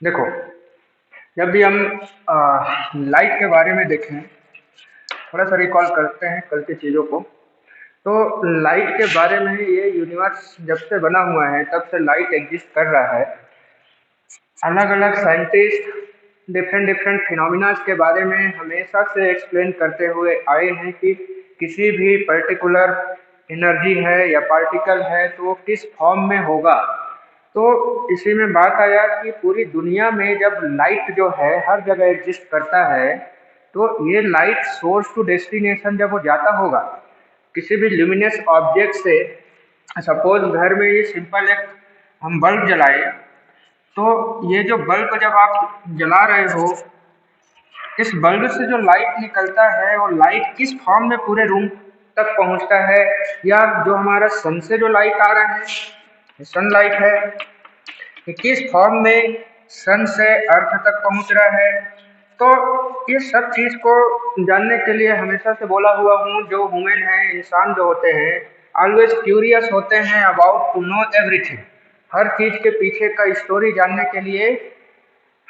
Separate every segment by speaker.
Speaker 1: देखो, जब भी हम लाइट के बारे में देखें, थोड़ा सा रिकॉल करते हैं कल की चीज़ों को। तो लाइट के बारे में ये यूनिवर्स जब से बना हुआ है तब से लाइट एग्जिस्ट कर रहा है। अलग अलग साइंटिस्ट डिफरेंट डिफरेंट फिनोमिनाज के बारे में हमेशा से एक्सप्लेन करते हुए आए हैं कि किसी भी पर्टिकुलर एनर्जी है या पार्टिकल है तो वो किस फॉर्म में होगा। तो इसी में बात आया कि पूरी दुनिया में जब लाइट जो है हर जगह एग्जिस्ट करता है, तो ये लाइट सोर्स टू डेस्टिनेशन जब वो जाता होगा किसी भी ल्यूमिनस ऑब्जेक्ट से, सपोज घर में ये सिंपल एक हम बल्ब जलाए, तो ये जो बल्ब जब आप जला रहे हो, इस बल्ब से जो लाइट निकलता है वो लाइट किस फॉर्म में पूरे रूम तक पहुंचता है, या जो हमारा सन से जो लाइट आ रहा है, सनलाइट है, कि किस फॉर्म में सन से अर्थ तक पहुंच रहा है। तो ये सब चीज को जानने के लिए हमेशा से बोला हुआ हूँ, जो ह्यूमन है, इंसान जो होते हैं, ऑलवेज क्यूरियस होते हैं अबाउट टू नो एवरीथिंग। हर चीज के पीछे का स्टोरी जानने के लिए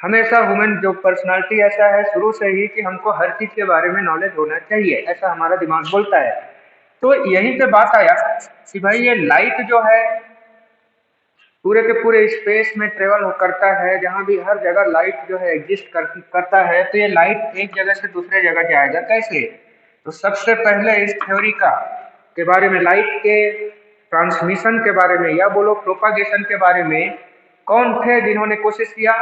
Speaker 1: हमेशा ह्यूमन जो पर्सनालिटी ऐसा है शुरू से ही कि हमको हर चीज के बारे में नॉलेज होना चाहिए, ऐसा हमारा दिमाग बोलता है। तो यहीं पे बात आया कि भाई ये लाइट जो है पूरे के पूरे स्पेस में ट्रेवल करता है, जहाँ भी हर जगह लाइट जो है करता है। तो ये लाइट एक जगह से दूसरे जगह जाएगा कैसे? तो सबसे पहले इस थ्योरी का के बारे में, लाइट के ट्रांसमिशन के बारे में या बोलो प्रोपागेशन के बारे में, कौन थे जिन्होंने कोशिश किया?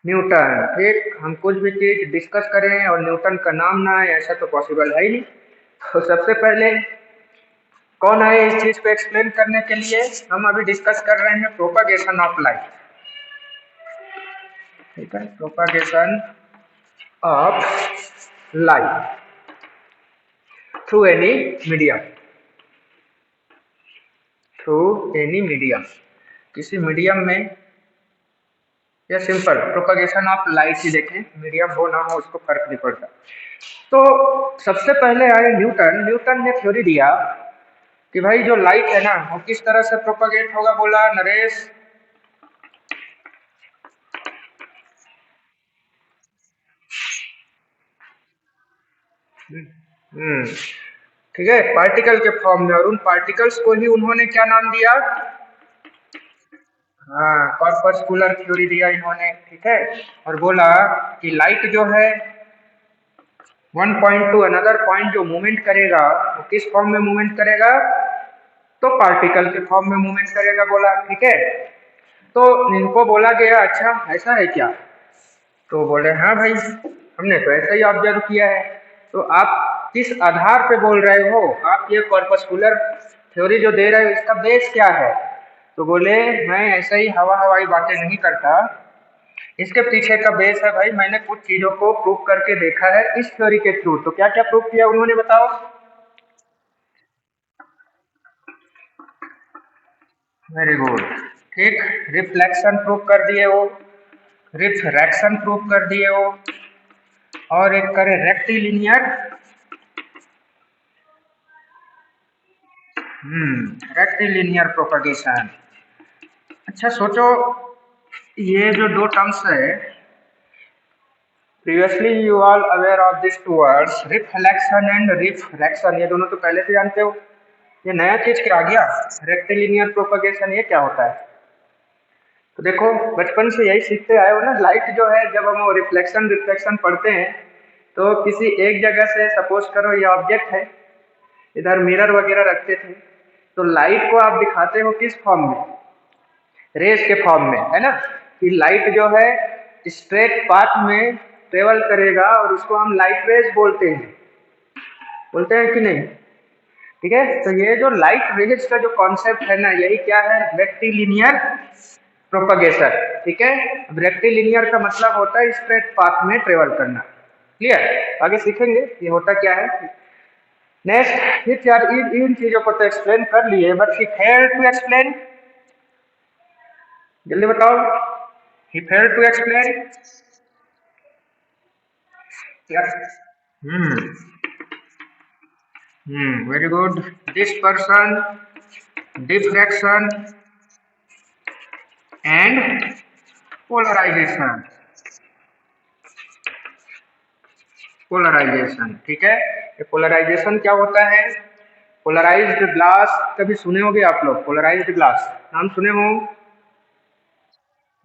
Speaker 1: न्यूटन। ठीक, हम कुछ भी चीज डिस्कस करें और न्यूटन का नाम ना आए ऐसा तो पॉसिबल है ही नहीं। तो सबसे पहले कौन आए इस चीज को एक्सप्लेन करने के लिए? हम अभी डिस्कस कर रहे हैं प्रोपागेशन ऑफ लाइट। ठीक है, propagation of light through any medium, through any medium, किसी मीडियम में, या सिंपल प्रोपागेशन ऑफ लाइट ही देखें, मीडियम हो ना हो उसको फर्क नहीं पड़ता। तो सबसे पहले आए न्यूटन। न्यूटन ने थ्योरी दिया कि भाई जो लाइट है ना वो किस तरह से प्रोपागेट होगा। बोला नरेश, ठीक है, पार्टिकल के फॉर्म में, और उन पार्टिकल्स को ही उन्होंने क्या नाम दिया? हाँ, कॉर्पस्कुलर थ्योरी दिया इन्होंने। ठीक है, और बोला कि लाइट जो है one point two another point जो मूवमेंट करेगा वो किस फॉर्म में मूवमेंट करेगा? तो पार्टिकल के फॉर्म में मूवमेंट करेगा। बोला ठीक है। तो इनको बोला गया अच्छा ऐसा है क्या? तो बोले हाँ भाई, हमने तो ऐसा ही ऑब्जर्व किया है। तो आप किस आधार पे बोल रहे हो? आप ये कॉर्पस्कुलर थ्योरी जो दे रहे हो इसका बेस क्या है? तो बोले मैं ऐसा ही हवा हवाई बातें नहीं करता, इसके पीछे का बेस है भाई, मैंने कुछ चीजों को प्रूव करके देखा है इस थ्योरी के थ्रू। तो क्या क्या प्रूव किया उन्होंने, बताओ? Very good. ठीक, रिफ्लेक्शन प्रूव कर दिए वो, रिफ्रैक्शन प्रूव कर दिए वो, और एक करे रेक्टिलिनियर, रेक्टिलिनियर प्रोपगेशन। अच्छा सोचो, ये जो दो टर्म्स है, previously you are aware of this two words, reflection and refraction, ये दोनों तो पहले से जानते हो। ये नया चीज क्या आ गया? रेक्टिलिनियर प्रोपगेशन, ये क्या होता है? तो देखो, बचपन से यही सीखते आए हो ना, लाइट जो है जब हम रिफ्लेक्शन रिफ्लेक्शन पढ़ते हैं तो किसी एक जगह से, सपोज करो ये ऑब्जेक्ट है, इधर मिरर वगैरह रखते थे, तो लाइट को आप दिखाते हो किस फॉर्म में? रेस के फॉर्म में, है ना? कि लाइट जो है स्ट्रेट पाथ में ट्रेवल करेगा और उसको हम लाइट रेस बोलते हैं, बोलते हैं कि नहीं? ठीक है, तो ये जो लाइट रेस का जो कॉन्सेप्ट है ना, यही क्या है? Rectilinear propagation. ठीक है, अब रेक्टिलिनियर का मतलब होता है स्ट्रेट पाथ में ट्रेवल करना। क्लियर? आगे सीखेंगे ये होता क्या है। नेक्स्ट, फिर यार इन चीजों को तो एक्सप्लेन कर लिए, but he fair to explain, जल्दी बताओ, ही फेयर टू एक्सप्लेन क्या? Very good. Dispersion, diffraction and polarisation. Polarisation, ठीक है। ये पोलराइजेशन क्या होता है? पोलराइज्ड ग्लास कभी सुने होंगे आप लोग, पोलराइज्ड ग्लास नाम सुने हो?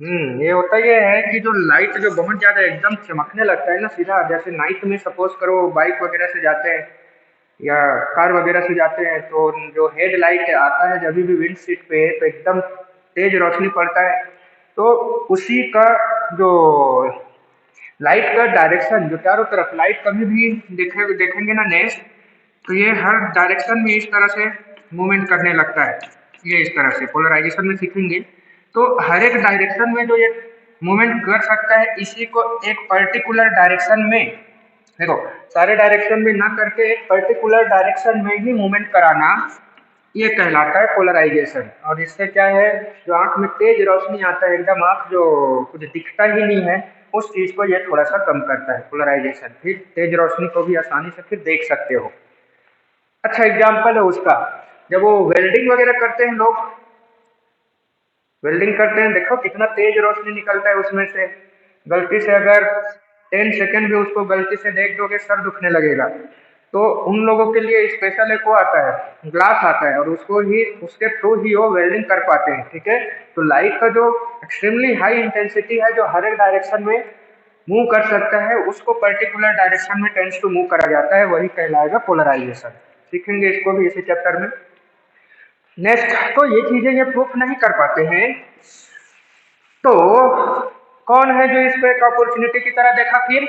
Speaker 1: ये होता ये है कि जो लाइट जो बहुत ज्यादा एकदम चमकने लगता है ना सीधा, जैसे नाइट में सपोज करो बाइक वगैरह से जाते हैं या कार वगैरह से जाते हैं, तो जो हेड लाइट आता है जब भी विंड शीट पे तो एकदम तेज रोशनी पड़ता है, तो उसी का जो लाइट का डायरेक्शन जो चारों तरफ लाइट कभी भी देखेंगे ना नेक्स्ट, तो ये हर डायरेक्शन में इस तरह से मूवमेंट करने लगता है। ये इस तरह से पोलराइजेशन में सीखेंगे तो हर एक डायरेक्शन में जो ये मूवमेंट कर सकता है, इसी को एक पर्टिकुलर डायरेक्शन में, देखो सारे डायरेक्शन में ना करके एक पर्टिकुलर डायरेक्शन में ही मूवमेंट कराना, ये कहलाता है पोलराइजेशन। और इससे क्या है, जो आंख में तेज रोशनी आता है, एकदम आंख जो कुछ दिखता ही नहीं है, उस चीज को ये थोड़ा सा कम करता है पोलराइजेशन। फिर तेज रोशनी को भी आसानी से फिर देख सकते हो। अच्छा एग्जाम्पल है उसका, जब वो वेल्डिंग वगैरह करते हैं लोग, वेल्डिंग करते हैं, देखो कितना तेज रोशनी निकलता है उसमें से। गलती से अगर 10 सेकंड भी उसको गलती से देख दोगे सर दुखने लगेगा। तो उन लोगों के लिए स्पेशल एक वो आता है, ग्लास आता है, और उसको ही उसके थ्रू ही वो वेल्डिंग कर पाते हैं, ठीक है। तो लाइट का जो एक्सट्रीमली हाई इंटेंसिटी है, जो हर एक डायरेक्शन में मूव कर सकता है, उसको पर्टिकुलर डायरेक्शन में टेंड्स टू मूव करा जाता है, वही कहलाएगा पोलराइजेशन। सीखेंगे इसको भी इसी चैप्टर में। नेक्स्ट, तो ये चीजें ये प्रूफ नहीं कर पाते हैं, तो कौन है जो इसको एक अपॉर्चुनिटी की तरह देखा फिर?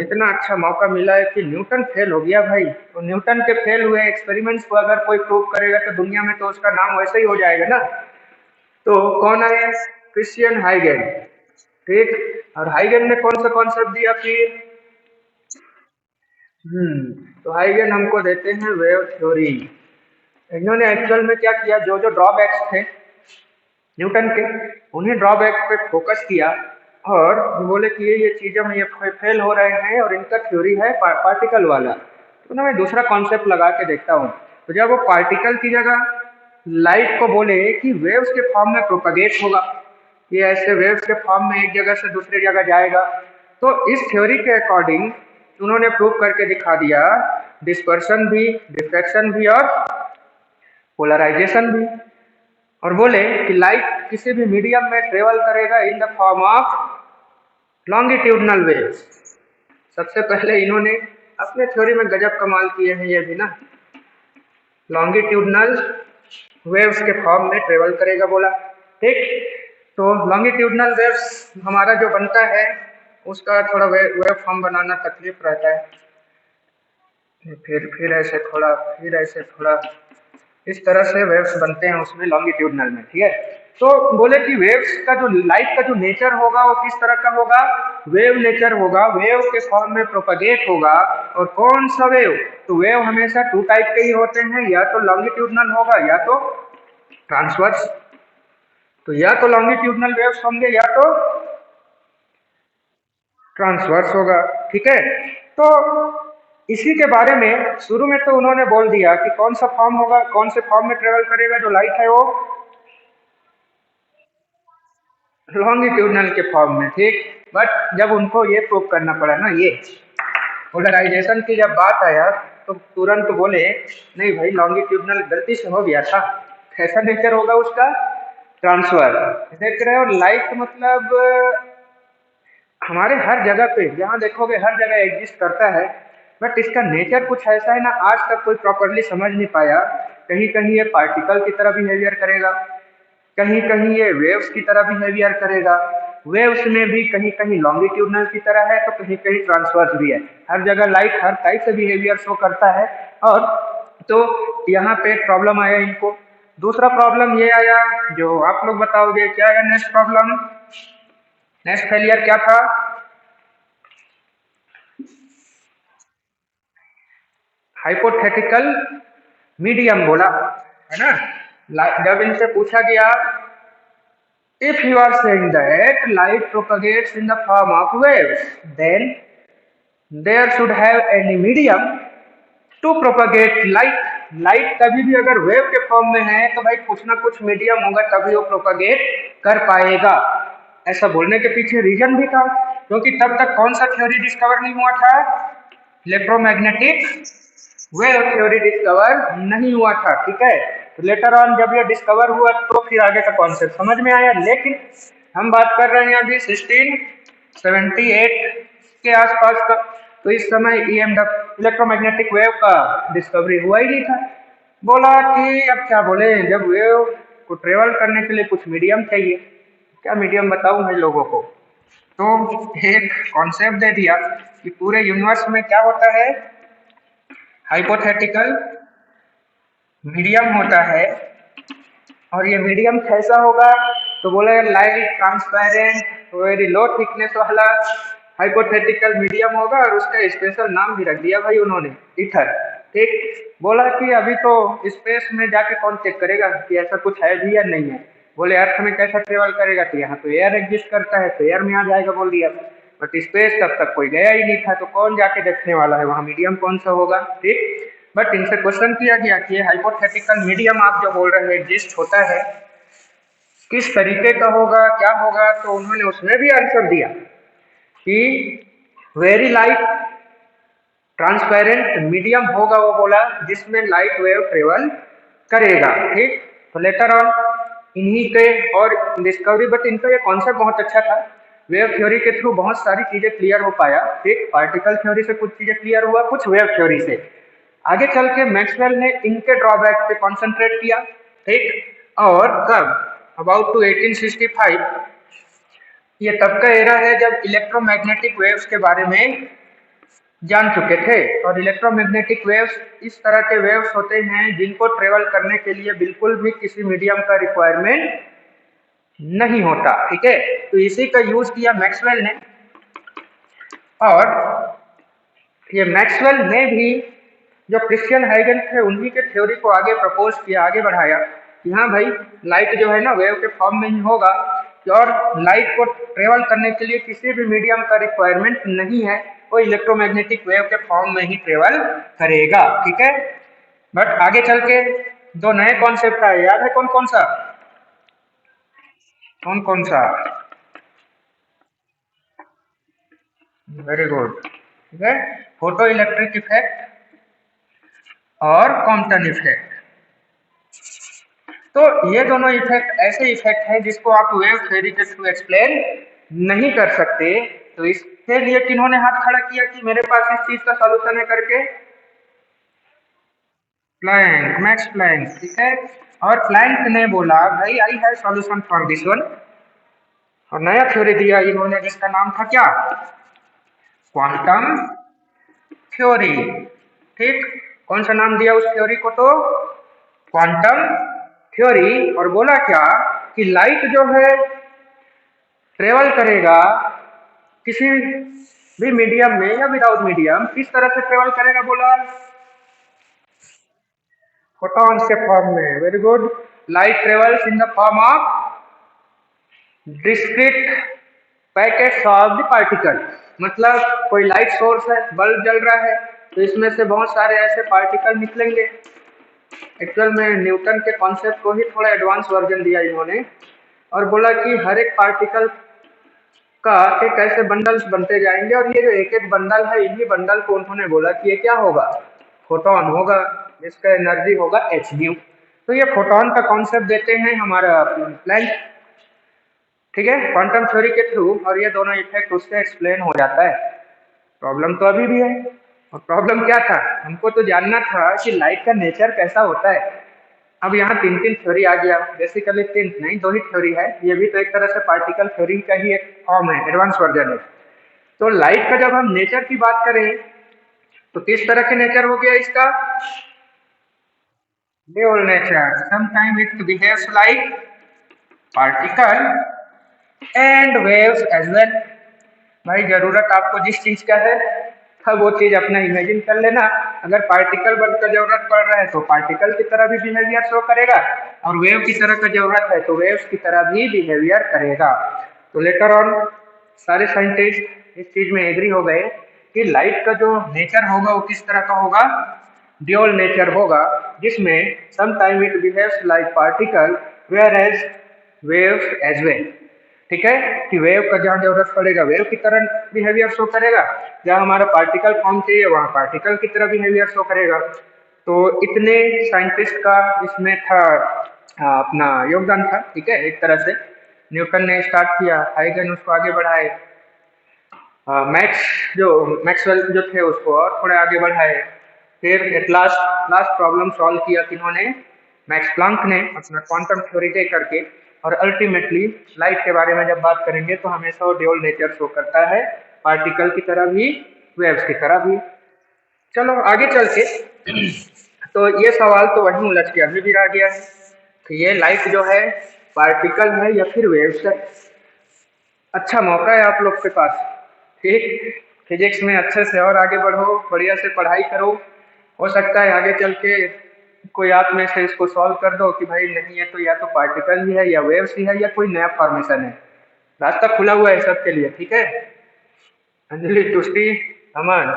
Speaker 1: इतना अच्छा मौका मिला है कि न्यूटन फेल हो गया भाई। तो न्यूटन के फेल हुए एक्सपेरिमेंट्स को अगर कोई प्रूव करेगा तो दुनिया में तो उसका नाम वैसे ही हो जाएगा ना। तो कौन है? क्रिश्चियन हाइगेन, ठीक। और हाइगेन ने कौन सा कॉन्सेप्ट दिया फिर? तो हाइगेन हमको देते हैं वेव थ्योरी। इन्होंने एक्चुअल में क्या किया, जो जो ड्रॉबैक्स थे न्यूटन के, उन्हीं ड्रॉबैक पे फोकस किया और बोले कि ये चीजें में ये फेल हो रहे हैं और इनका थ्योरी है पार्टिकल वाला। तो ना मैं दूसरा कॉन्सेप्ट लगा के देखता हूँ। तो जब वो पार्टिकल की जगह लाइट को बोले कि वेव्स के फॉर्म में प्रोपगेट होगा, ये ऐसे वेव्स के फॉर्म में एक जगह से दूसरी जगह जाएगा, तो इस थ्योरी के अकॉर्डिंग उन्होंने प्रूव करके दिखा दिया डिस्पर्शन भी, डिफ्रैक्शन भी और पोलराइजेशन भी। और बोले कि लाइट किसी भी मीडियम में ट्रेवल करेगा इन the form of longitudinal waves. सबसे पहले इन्होंने अपने थ्योरी में गजब कमाल किए हैं ये भी ना, लॉन्गिट्यूडनल वेव्स के फॉर्म में ट्रेवल करेगा बोला, ठीक। तो लॉन्गिट्यूडनल वेव्स हमारा जो बनता है उसका थोड़ा वेव फॉर्म बनाना तकलीफ रहता है, फिर ऐसे थोड़ा, फिर ऐसे थोड़ा, इस तरह से वेव्स बनते हैं उसमें लॉन्गिट्यूडनल में, ठीक है। तो बोले कि वेव्स का जो लाइट का जो नेचर होगा वो किस तरह का होगा, वेव नेचर होगा, वेव के फॉर्म में प्रोपगेट होगा। और कौन सा वेव? तो वेव हमेशा टू टाइप के ही होते हैं, या तो लॉन्गिट्यूडनल होगा या तो ट्रांसवर्स। तो या तो लॉन्गिट्यूडनल वेव्स होंगे या तो ट्रांसवर्स होगा, ठीक है। तो इसी के बारे में शुरू में तो उन्होंने बोल दिया कि कौन सा फॉर्म होगा, कौन से फॉर्म में ट्रेवल करेगा जो लाइट है, वो लॉन्गिट्यूडनल के फॉर्म में, ठीक। बट जब उनको ये प्रूव करना पड़ा ना, ये पोलराइजेशन की जब बात आया, तो तुरंत बोले नहीं भाई लॉन्गिट्यूडनल गलती से हो गया था, कैसा नेचर होगा उसका, ट्रांसफर। देख रहे हो लाइट मतलब हमारे हर जगह पे जहाँ देखोगे हर जगह एग्जिस्ट करता है, बट इसका नेचर कुछ ऐसा है ना, आज तक कोई प्रॉपरली समझ नहीं पाया। कहीं कहीं ये पार्टिकल की तरह बिहेवियर करेगा, कहीं कहीं ये वेव्स की तरह बिहेवियर करेगा, वेव्स में भी कहीं कहीं लॉन्गिट्यूडनल की तरह है तो कहीं कहीं ट्रांसवर्स भी है। हर जगह लाइट हर टाइप से बिहेवियर शो करता है। और तो यहाँ पे प्रॉब्लम आया इनको। दूसरा प्रॉब्लम ये आया, जो आप लोग बताओगे क्या आया नेक्स्ट प्रॉब्लम, नेक्स्ट फेलियर क्या था? हाइपोथेटिकल मीडियम बोला है ना। जब इनसे पूछा गया if you are saying that light propagates in the form of waves, then there should have any medium to propagate light. Light कभी भी अगर वेव के फॉर्म में है तो भाई कुछ ना कुछ मीडियम होगा तभी वो प्रोपागेट कर पाएगा। ऐसा बोलने के पीछे रीजन भी था, क्योंकि तब तक कौन सा थ्योरी डिस्कवर नहीं हुआ था, इलेक्ट्रोमैग्नेटिक वेव थ्योरी डिस्कवर नहीं हुआ था। ठीक है, तो लेटर ऑन जब ये डिस्कवर हुआ तो फिर आगे का कॉन्सेप्ट समझ में आया। लेकिन हम बात कर रहे हैं अभी 1678 के आसपास का, तो इस समय EMF इलेक्ट्रोमैग्नेटिक वेव का डिस्कवरी हुआ ही नहीं था। बोला कि अब क्या बोले, जब वेव को ट्रेवल करने के लिए कुछ मीडियम चाहिए, क्या मीडियम बताऊं मैं लोगों को, तो एक कॉन्सेप्ट दे दिया कि पूरे यूनिवर्स में क्या होता है, हाइपोथेटिकल मीडियम होता है। और ये मीडियम कैसा होगा, तो बोले light transparent very low thickness वाला हाइपोथेटिकल मीडियम होगा, और उसका स्पेशल नाम भी रख दिया भाई उन्होंने, ईथर। ठीक, बोला कि अभी तो स्पेस में जाके कौन चेक करेगा कि ऐसा कुछ है भी या नहीं है। बोले अर्थ में कैसा ट्रेवल करेगा, तो यहाँ तो एयर एग्जिस्ट करता है तो एयर में आ जाएगा बोल दिया, बट स्पेस तब तक कोई गया ही नहीं था, तो कौन जाके देखने वाला है वहाँ मीडियम कौन सा होगा। ठीक, बट इनसे क्वेश्चन किया गया कि हाइपोथेटिकल मीडियम आप जो बोल रहे हैं एग्जिस्ट होता है, किस तरीके का होगा, क्या होगा, तो उन्होंने उसमें भी आंसर दिया कि वेरी लाइट ट्रांसपेरेंट मीडियम होगा, वो बोला जिसमें लाइट वेव ट्रेवल करेगा। ठीक, तो लेटर ऑन इन्हीं के और डिस्कवरी, बट इनका ये कॉन्सेप्ट बहुत अच्छा था, वेव थ्योरी के थ्रू बहुत सारी चीजें क्लियर हो पाया। ठीक, पार्टिकल थ्योरी से कुछ चीजें क्लियर हुआ, कुछ वेव थ्योरी से। आगे चल के मैक्सवेल ने इनके ड्रॉबैक पे कॉन्सेंट्रेट किया। ठीक, और कब, अबाउट टू 1865, ये तब का एरा है जब इलेक्ट्रोमैग्नेटिक वेव्स के बारे में जान चुके थे। और इलेक्ट्रोमैग्नेटिक वेव्स इस तरह के वेव्स होते हैं जिनको ट्रेवल करने के लिए बिल्कुल भी किसी मीडियम का रिक्वायरमेंट नहीं होता। ठीक है, तो इसी का यूज किया मैक्सवेल ने, और ये मैक्सवेल ने भी जो क्रिश्चियन हाइगन थे उन्हीं के थ्योरी को आगे प्रपोज किया, आगे बढ़ाया कि हाँ भाई लाइट जो है ना वेव के फॉर्म में ही होगा, और लाइट को ट्रेवल करने के लिए किसी भी मीडियम का रिक्वायरमेंट नहीं है, वो इलेक्ट्रोमैग्नेटिक वेव के फॉर्म में ही ट्रेवल करेगा। ठीक है, बट आगे चल के दो नए कॉन्सेप्ट आए, याद है कौन कौन सा, कौन कौन सा, वेरी गुड। ठीक है, फोटो इलेक्ट्रिक इफेक्ट और कॉम्पटन इफेक्ट। तो ये दोनों इफेक्ट ऐसे इफेक्ट हैं जिसको आप वेव थ्योरी के थ्रू एक्सप्लेन नहीं कर सकते। तो इसके लिए किन्होंने हाथ खड़ा किया कि मेरे पास इस चीज का सॉल्यूशन है करके, प्लैंक, मैक्स प्लैंक। ठीक है, और प्लैंक ने बोला भाई I have solution for this one, और नया थ्योरी दिया इन्होंने जिसका नाम था क्या, क्वांटम थ्योरी। ठीक, कौन सा नाम दिया उस थ्योरी को, तो क्वांटम थ्योरी। और बोला क्या कि लाइट जो है ट्रेवल करेगा किसी भी मीडियम में या विदाउट मीडियम, किस तरह से ट्रेवल करेगा, बोला फोटॉन के फॉर्म में। Very good, light travels in the form of discrete packets of the particle. मतलब कोई लाइट सोर्स है, बल्ब जल रहा है, तो इसमें से बहुत सारे ऐसे पार्टिकल निकलेंगे। एक्चुअल में न्यूटन के कॉन्सेप्ट को ही थोड़ा एडवांस वर्जन दिया इन्होंने, और बोला कि हर एक पार्टिकल का एक ऐसे बंडल्स बनते जाएंगे, और ये जो एक एक बंडल है, इन्हीं बंडल को उन्होंने बोला कि ये क्या होगा, फोटोन होगा, जिसका एनर्जी होगा h²। तो ये फोटोन का कॉन्सेप्ट देते हैं हमारा प्लैंक। ठीक है, क्वांटम थ्योरी के थ्रू, और ये दोनों इफेक्ट उससे एक्सप्लेन हो जाता है। प्रॉब्लम तो अभी भी है, और प्रॉब्लम क्या था, हमको तो जानना था कि लाइट का नेचर कैसा होता है। अब यहाँ तीन तीन थ्योरी आ गया, बेसिकली तीन नहीं, दो ही थ्योरी है, ये भी तो एक तरह से पार्टिकल थ्योरी का ही एक फॉर्म है, एडवांस वर्जन है। तो लाइट का जब हम नेचर की बात करें तो किस तरह के नेचर हो गया इसका, dual nature. Sometime it behaves like particle and waves as well. भाई जरूरत आपको जिस चीज का है अब वो चीज अपना इमेजिन कर लेना। अगर पार्टिकल बनकर जरूरत पड़ रहा है तो पार्टिकल की तरह भी बिहेवियर शो करेगा, और वेव की तरह का जरूरत है तो वेव्स की तरह भी बिहेवियर करेगा। तो लेटर ऑन सारे साइंटिस्ट इस चीज में एग्री हो गए कि लाइट का जो नेचर होगा वो किस तरह का होगा, ड्यूअल नेचर होगा, जिसमें some time it behaves like particle where as wave as well. ठीक है, कि वेव का जहाँ जरूरत पड़ेगा वेव की तरह बिहेवियर शो करेगा, जहाँ हमारा पार्टिकल फॉर्म चाहिए वहाँ पार्टिकल की तरह बिहेवियर शो करेगा। तो इतने साइंटिस्ट का इसमें था अपना योगदान था। ठीक है, एक तरह से न्यूटन ने स्टार्ट किया, हाइगन उसको आगे बढ़ाए, मैक्स जो मैक्सवेल जो थे उसको और थोड़े आगे बढ़ाए, फिर at last last problem solve किया किन्होंने, मैक्स प्लांक ने अपना क्वांटम थ्योरी दे करके। और अल्टीमेटली लाइट के बारे में जब बात करेंगे तो हमेशा वो ड्यूअल नेचर शो करता है, पार्टिकल की तरह भी वेव्स की तरह भी। चलो आगे चल के तो ये सवाल तो वहीं उलझ के अभी भी रह गया है कि ये लाइट जो है पार्टिकल है या फिर वेव्स है। अच्छा मौका है आप लोग के पास, ठीक, फिजिक्स में अच्छे से और आगे बढ़ो, बढ़िया से पढ़ाई करो। हो सकता है आगे चल के कोई आप में से इसको सॉल्व कर दो कि भाई नहीं है तो या तो पार्टिकल ही है या वेव्स ही है या कोई नया फॉर्मेशन है। रास्ता खुला हुआ है सबके लिए। ठीक है, अंजलि, तुष्टि, अमन,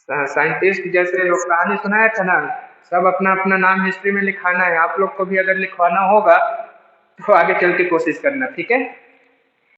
Speaker 1: साइंटिस्ट जैसे वो कहानी सुनाया था ना, सब अपना अपना नाम हिस्ट्री में लिखाना है। आप लोग को भी अगर लिखवाना होगा तो आगे चल के कोशिश करना। ठीक है।